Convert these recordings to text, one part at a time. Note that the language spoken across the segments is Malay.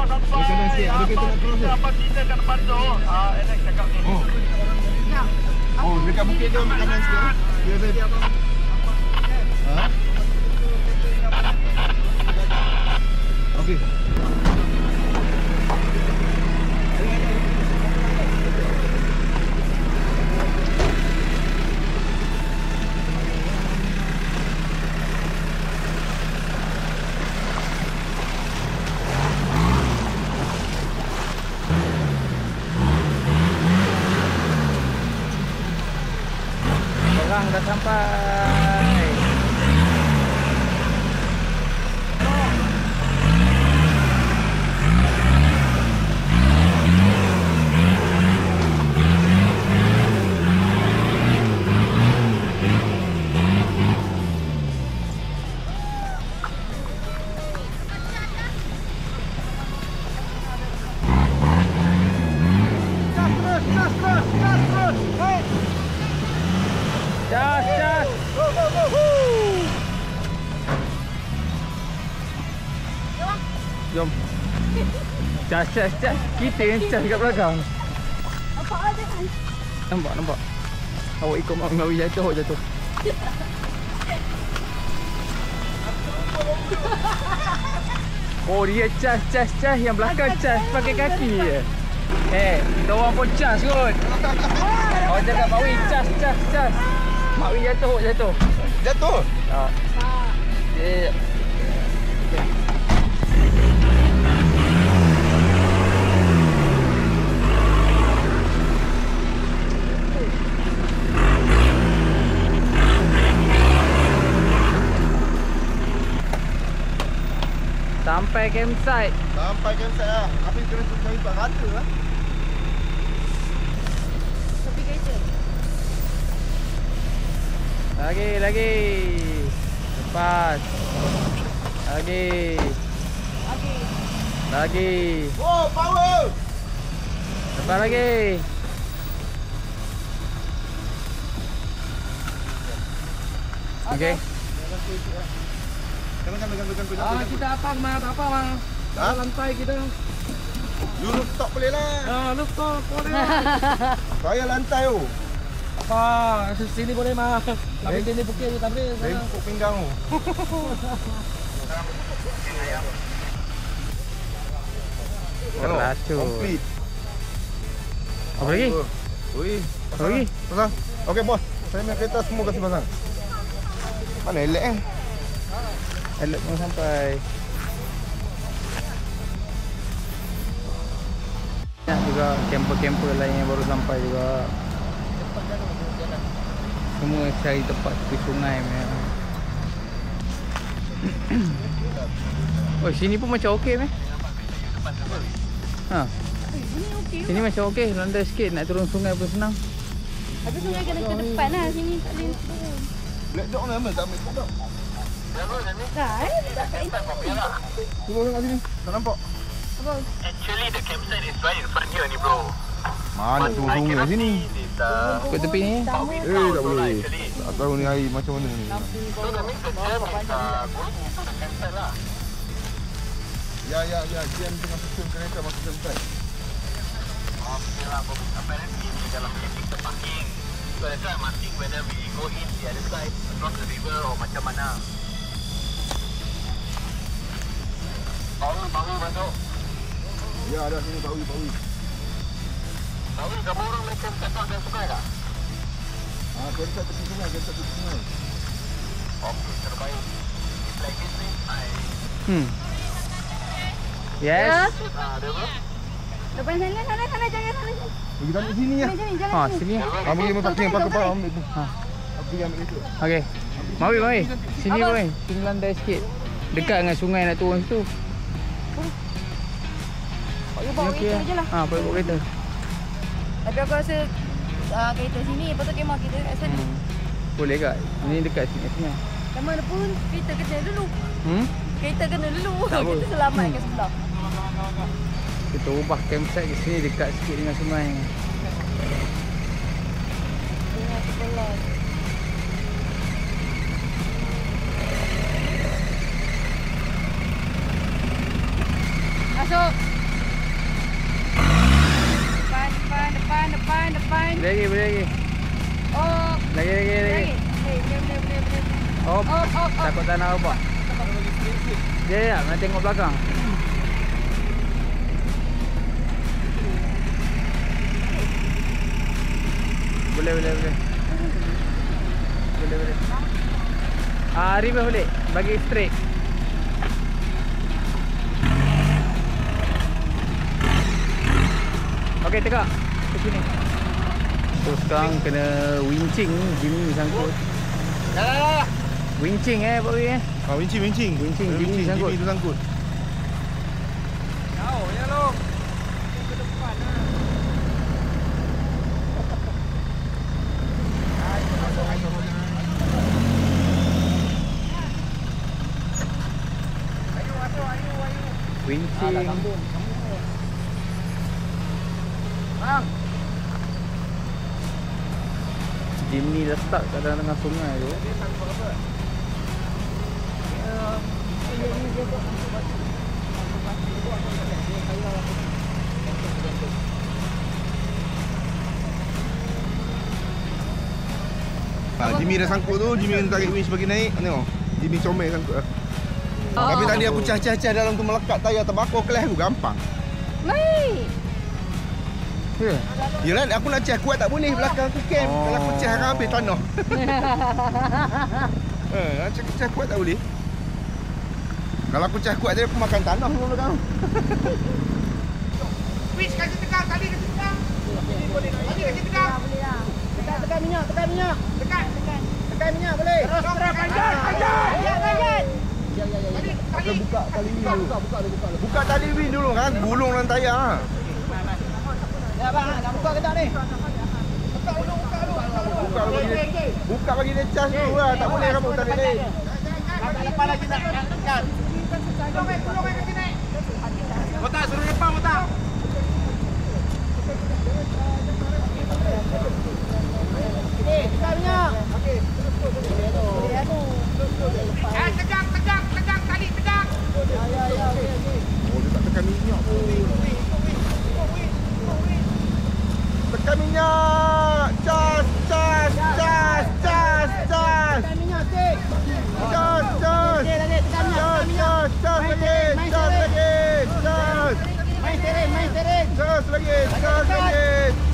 kanan sikit. Ada kereta nak cross tu. Apa kita kat depan tu? Enak cakap ni. Oh, dekat bukit tu ambil kanan sikit. Dia ada. Ha? Okey. Orang dah sampai. Jas. Jom. Jas. Kita yang cas kat belakang. Nampak ada kan? Nampak. Awak ikut Mawi jatuh. Oh, dia cas yang belakang cas pakai kaki je. Kita orang pun cas kot. Awak cakap Mawi cas. Mawi jatuh. Jatuh? Ha. Ya. Sampai campsite lah. Tapi kena cari tempat rata lah. Kopi kereta. Lagi. Lepas. Lagi. Oh, power! Lepas lagi. Okey. Jangan. Kita apa bang? Lantai kita. You rooftop boleh lah. Rooftop boleh. Saya lantai tu. Apa? Sini boleh mah. Tapi sini bukit tu tak boleh. Bengkok pinggang tu. Racun. Complete. Apa lagi? Ui. Apa lagi? Pasang. Okey bos. Saya punya kereta semua kasih pasang. Mana elok Elok pun sampai. Banyak juga camper-camper lain yang baru sampai juga. Semua cari tempat tepi sungai punya. Oh, sini pun macam okey meh. Ha. Sini okey. Sini macam okey, landai sikit nak turun sungai pun senang. Tapi sungai kena ke depan lah. Sini tak boleh turun. Black dog nama tak ambil kodok. Dah tak kat ini. Turun kat sini. Tak nampak. Apa? Actually the campsite is right in front here ni bro. Mana turun sungai kat sini? Kat tepi ni. Tak boleh. Tak tahu ni air macam mana ni. So that means the jam is going into the campsite lah. Ya. Jam tengah susun kereta masuk campsite. Okay lah, but apparently di dalam kita parking. So that's why I'm asking whether we go in the other side across the river or macam mana. Bawi masuk. Ya, ada sini bawi. Bawi, kamu orang main campsite tak ada sungai tak? Campsite tepi sungai, Okay, terbaik. It's like this ni, Yes. ada apa? Depan sana, jangan sana. Pergi tarik sini ya. Jalan. Sini. Ambil lima parking pakai apa ambil tu. Pergi ambil itu. Okey. Mawi. Sini Mawi. Sini landai sikit. Dekat dengan sungai nak turun situ. Bawa kereta je lah. Boleh bawa kereta. Tapi aku rasa kereta sini, lepas tu kemah kita kat sana. Boleh tak? Ini dekat sini. Kat mana pun, kereta kena dulu. Kereta kena dulu. Tak apa. Kita selamat kat sebelah. Kita ubah campsite ke sini dekat sikit dengan sungai. Tengah sebelah. Masuk. Boleh lagi. Oh. Lagi. Boleh. Oh, takut tak nak apa. Ya, nak tengok belakang. Boleh. Boleh. Reverse boleh. Bagi straight. Okey, tegak. Ke sini. So sekarang kena wincing Jimny sangkut. Dah. Wincing Pak Wi Wincing. Wincing, Jimny sangkut. Jimny tu sangkut. Jauh ya lo. Wincing. Jimny letak kat tengah sungai tu. Jimmy dah sangkut tu, Jimmy tarik winch bagi naik. Tengok. Jimmy comel sangkut. Tapi tadi aku cah-cah dalam tu melekat tayar terbakar kelas aku gampang. Naik. Ya. Yalah aku nak cah kuat tak boleh belakang aku camp. Kalau aku cah akan habis tanah. Nak cah kuat tak boleh. Kalau aku cah kuat dia aku makan tanah dulu belakang. Wish kasih tegang, tali kasih tegang. Tali kasih tegang. Boleh lah. Tekan minyak. Tekan Tekan minyak boleh. terus kanjan. Kita buka tali wheel dulu. Buka tali wheel dulu kan. Gulung dalam tayar. Ya bang, nak buka ke tak ni? Buka bagi dia charge dulu lah. Tak boleh kamu tali ni. Lepas lagi nak tekan. Tolong kat sini. Botak suruh lepas botak. Tekan minyak. Okey. Tegang tali tegang. Ya. Oh dia tak tekan minyak pun. Tekan minyak. Charge. Tekan minyak sikit. Charge. Main sering. Charge lagi.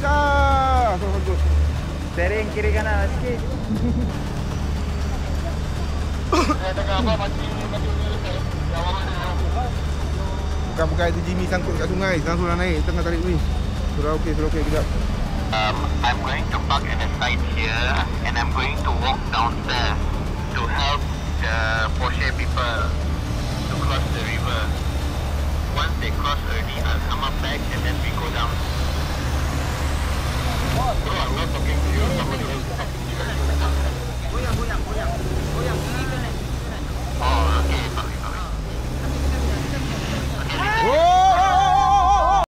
Charge. Steering kiri kanan sikit. Bukan itu Jimmy sangkut kat sungai. Sekarang sudah naik tengah tarik winch. Sudah okey kejap. I'm going to park at the side here and I'm going to walk downstairs to help the Porsche people to cross the river. Once they cross already, I'll come up back and then we go down